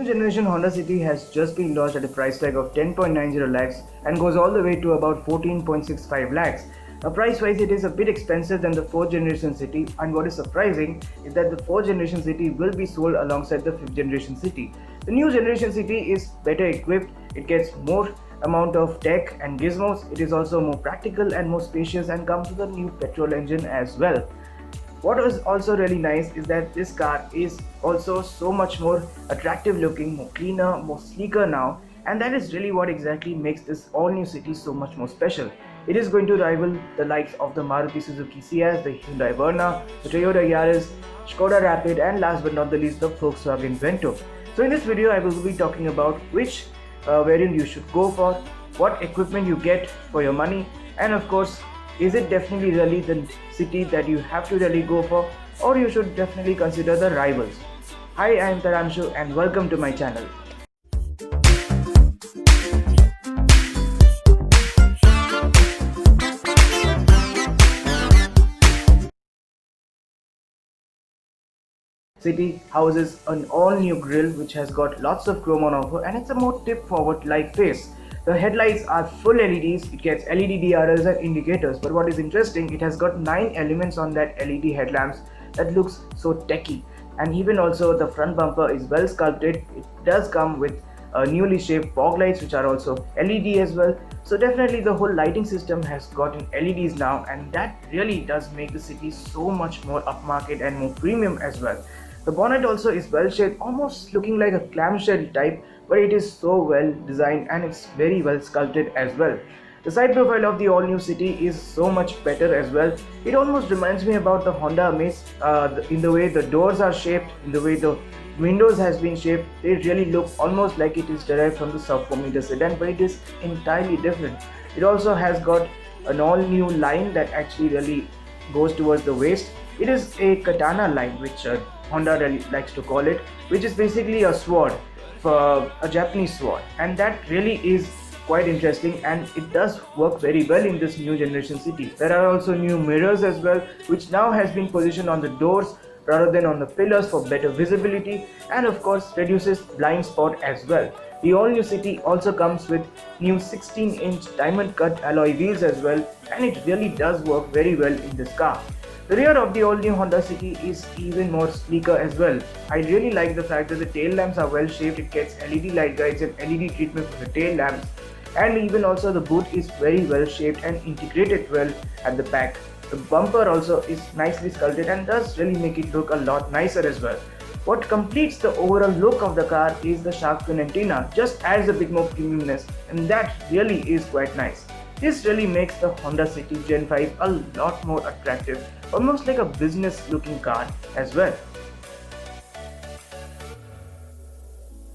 new generation Honda City has just been launched at a price tag of 10.90 lakhs and goes all the way to about 14.65 lakhs. Now price wise it is a bit expensive than the 4th generation City, and what is surprising is that the 4th generation City will be sold alongside the 5th generation City. The new generation City is better equipped, it gets more amount of tech and gizmos, it is also more practical and more spacious and comes with a new petrol engine as well. What is also really nice is that this car is also so much more attractive looking, more cleaner, more sleeker now, and that is really what exactly makes this all new City so much more special. It is going to rival the likes of the Maruti Suzuki Ciaz, the Hyundai Verna, the Toyota Yaris, Skoda Rapid, and last but not the least the Volkswagen Vento. So in this video I will be talking about which variant you should go for, what equipment you get for your money, and of course is it definitely really the City that you have to really go for, or you should definitely consider the rivals. Hi, I am Taranshu and welcome to my channel. City houses an all-new grille which has got lots of chrome on offer, and it's a more tip-forward like face. The headlights are full LEDs, it gets LED DRLs and indicators, but what is interesting, it has got 9 elements on that LED headlamps that looks so techy, and even also the front bumper is well sculpted. It does come with newly shaped fog lights which are also LED as well, so definitely the whole lighting system has gotten LEDs now, and that really does make the City so much more upmarket and more premium as well. The bonnet also is well shaped, almost looking like a clamshell type, but it is so well designed and it's very well sculpted as well. The side profile of the all new City is so much better as well. It almost reminds me about the Honda Amaze in the way the doors are shaped, in the way the windows has been shaped. They really look almost like it is derived from the sub 4 meter sedan, but it is entirely different. It also has got an all new line that actually really goes towards the waist. It is a katana line which Honda really likes to call it, which is basically a sword, for a Japanese sword, and that really is quite interesting, and it does work very well in this new generation City. There are also new mirrors as well, which now has been positioned on the doors rather than on the pillars for better visibility, and of course reduces blind spot as well. The all new City also comes with new 16-inch diamond cut alloy wheels as well, and it really does work very well in this car. The rear of the all new Honda City is even more sleeker as well. I really like the fact that the tail lamps are well shaped. It gets LED light guides and LED treatment for the tail lamps, and even also the boot is very well shaped and integrated well at the back. The bumper also is nicely sculpted and does really make it look a lot nicer as well. What completes the overall look of the car is the shark fin antenna, just adds a bit more premiumness, and that really is quite nice. This really makes the Honda City Gen 5 a lot more attractive, almost like a business looking car as well.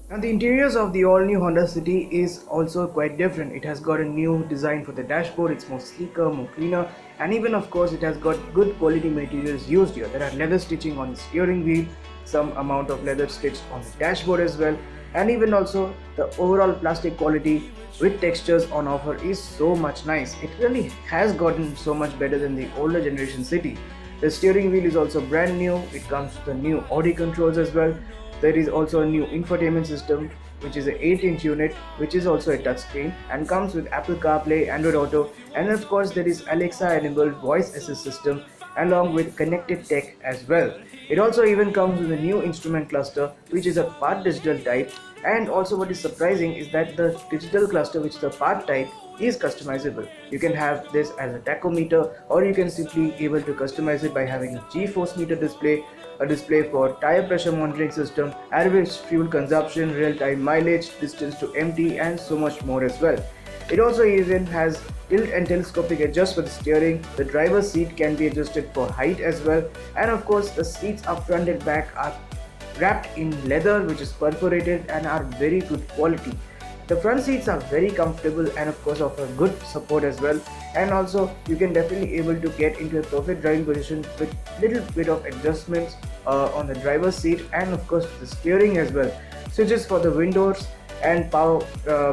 And the interiors of the all new Honda City is also quite different. It has got a new design for the dashboard, it's more sleeker, more cleaner, and even of course it has got good quality materials used here. There are leather stitching on the steering wheel, some amount of leather stitched on the dashboard as well, and even also the overall plastic quality with textures on offer is so much nice. It really has gotten so much better than the older generation City. The steering wheel is also brand new. It comes with the new audio controls as well. There is also a new infotainment system which is an 8-inch unit, which is also a touchscreen and comes with Apple CarPlay, Android Auto, and of course there is Alexa enabled voice assist system along with connected tech as well. It also even comes with a new instrument cluster which is a part digital type, and also what is surprising is that the digital cluster which is a part type is customizable. You can have this as a tachometer, or you can simply able to customize it by having a G-force meter display, a display for tire pressure monitoring system, average fuel consumption, real-time mileage, distance to empty, and so much more as well. It also even has tilt and telescopic adjust for the steering. The driver's seat can be adjusted for height as well, and of course the seats up front and back are wrapped in leather which is perforated and are very good quality. The front seats are very comfortable and of course offer good support as well, and also you can definitely able to get into a perfect driving position with little bit of adjustments on the driver's seat, and of course the steering as well. Switches for the windows and power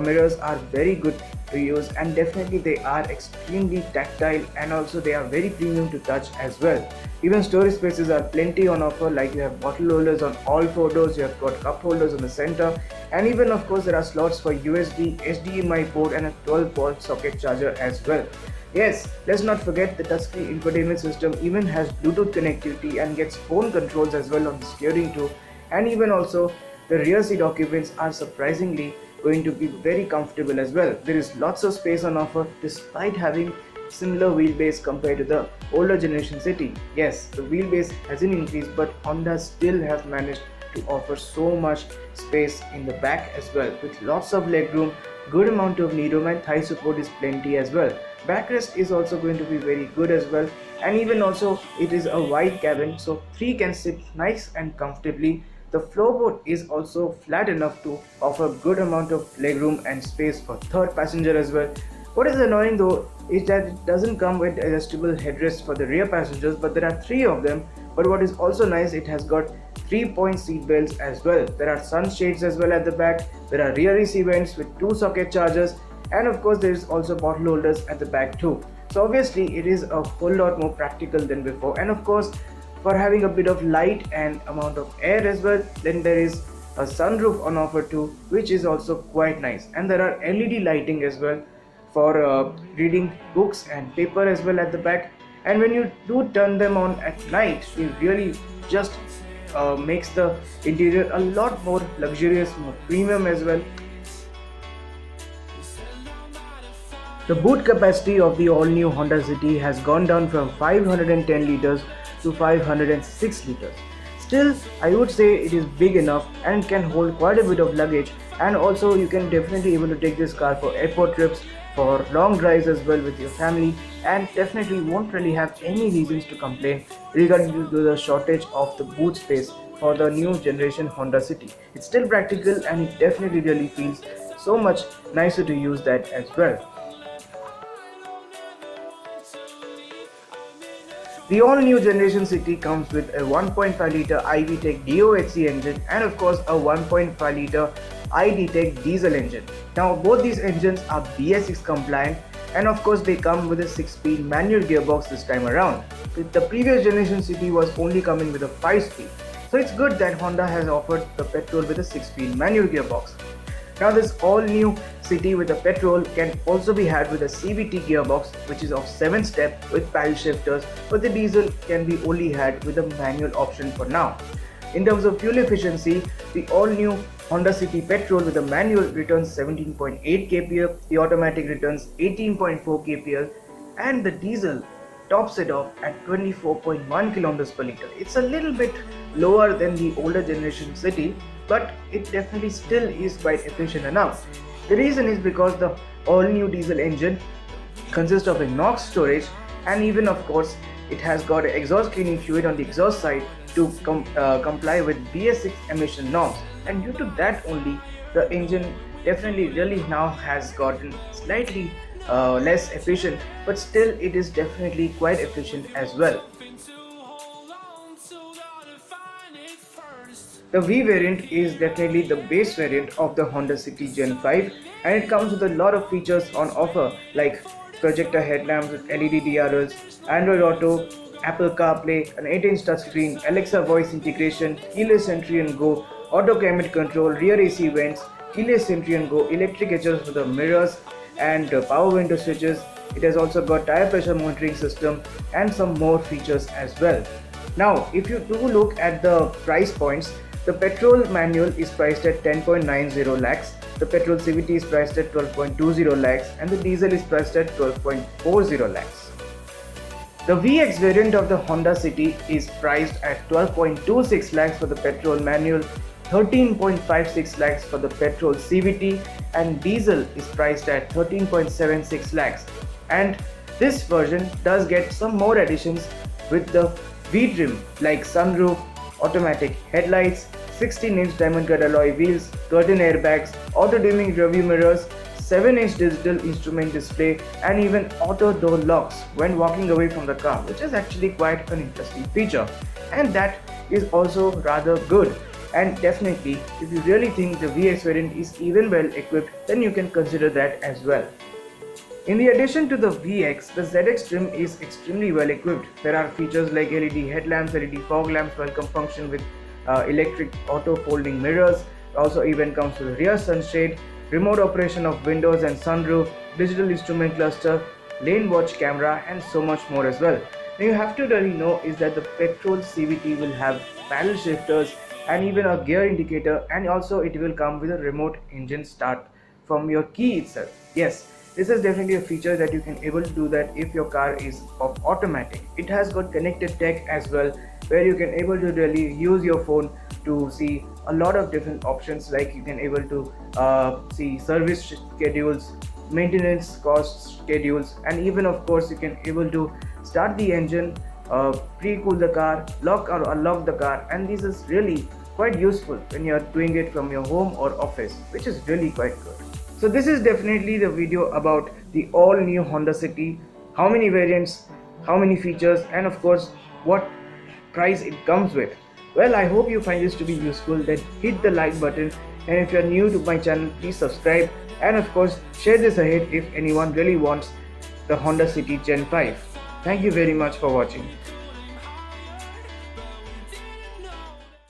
mirrors are very good to use, and definitely they are extremely tactile, and also they are very premium to touch as well. Even storage spaces are plenty on offer, like you have bottle holders on all four doors, you have got cup holders on the center, and even of course there are slots for USB, HDMI port and a 12-volt socket charger as well. Yes, let's not forget the touchscreen infotainment system even has Bluetooth connectivity and gets phone controls as well on the steering too. And even also the rear seat occupants are surprisingly going to be very comfortable as well. There is lots of space on offer despite having similar wheelbase compared to the older generation City. Yes, the wheelbase hasn't increased, but Honda still have managed to offer so much space in the back as well, with lots of legroom, good amount of kneeroom, and thigh support is plenty as well. Backrest is also going to be very good as well, and even also it is a wide cabin, so three can sit nice and comfortably. The floorboard is also flat enough to offer good amount of legroom and space for third passenger as well. What is annoying though is that it doesn't come with adjustable headrests for the rear passengers, but there are three of them. But what is also nice, it has got 3-point seat belts as well. There are sunshades as well at the back. There are rear AC vents with 2 socket chargers, and of course there is also bottle holders at the back too. So obviously it is a whole lot more practical than before, and of course for having a bit of light and amount of air as well, then there is a sunroof on offer too, which is also quite nice. And there are LED lighting as well for reading books and paper as well at the back. And when you do turn them on at night, it really just makes the interior a lot more luxurious, more premium as well. The boot capacity of the all-new Honda City has gone down from 510 liters to 506 liters. Still, I would say it is big enough and can hold quite a bit of luggage, and also you can definitely able to take this car for airport trips, for long drives as well with your family, and definitely won't really have any reasons to complain regarding to the shortage of the boot space for the new generation Honda City. It's still practical and it definitely really feels so much nicer to use that as well. The all-new generation City comes with a 1.5-litre iVTEC DOHC engine and of course a 1.5-litre iD-Tech diesel engine. Now both these engines are BS6 compliant, and of course they come with a 6-speed manual gearbox this time around. The previous generation City was only coming with a 5-speed. So it's good that Honda has offered the petrol with a 6-speed manual gearbox. Now this all new City with a petrol can also be had with a CVT gearbox, which is of 7-step with paddle shifters, but the diesel can be only had with a manual option for now. In terms of fuel efficiency, the all new Honda City petrol with a manual returns 17.8 kpl, the automatic returns 18.4 kpl, and the diesel tops it off at 24.1 km per liter. It's a little bit lower than the older generation City, but it definitely still is quite efficient enough. The reason is because the all-new diesel engine consists of a NOx storage, and even of course it has got an exhaust cleaning fluid on the exhaust side to comply with BS6 emission norms, and due to that only the engine definitely really now has gotten slightly less efficient, but still it is definitely quite efficient as well. The V variant is definitely the base variant of the Honda City Gen 5, and it comes with a lot of features on offer like projector headlamps with LED DRLs, Android Auto, Apple CarPlay, an 8-inch touchscreen, Alexa voice integration, keyless entry and go, auto climate control, rear AC vents, keyless entry and go, electric adjusters for the mirrors and power window switches. It has also got tire pressure monitoring system and some more features as well. Now, if you do look at the price points, the petrol manual is priced at 10.90 lakhs, the petrol CVT is priced at 12.20 lakhs, and the diesel is priced at 12.40 lakhs. The VX variant of the Honda City is priced at 12.26 lakhs for the petrol manual, 13.56 lakhs for the petrol CVT, and diesel is priced at 13.76 lakhs. And this version does get some more additions with the V trim like sunroof, automatic headlights, 16-inch diamond cut alloy wheels, curtain airbags, auto dimming rearview mirrors, 7-inch digital instrument display, and even auto door locks when walking away from the car, which is actually quite an interesting feature. And that is also rather good. And definitely, if you really think the VX variant is even well equipped, then you can consider that as well. In the addition to the VX, the ZX trim is extremely well equipped. There are features like LED headlamps, LED fog lamps, welcome function with electric auto folding mirrors. Also even comes with a rear sunshade, remote operation of windows and sunroof, digital instrument cluster, lane watch camera, and so much more as well. Now you have to really know is that the petrol CVT will have paddle shifters and even a gear indicator, and also it will come with a remote engine start from your key itself. Yes, this is definitely a feature that you can able to do that if your car is of automatic. It has got connected tech as well, where you can able to really use your phone to see a lot of different options, like you can able to see service schedules, maintenance cost schedules, and even of course you can able to start the engine, pre-cool the car, lock or unlock the car, and this is really quite useful when you are doing it from your home or office, which is really quite good. So this is definitely the video about the all new Honda City, how many variants, how many features, and of course what price it comes with. Well, I hope you find this to be useful. Then hit the like button, and if you are new to my channel, please subscribe, and of course share this ahead if anyone really wants the Honda City Gen 5. Thank you very much for watching.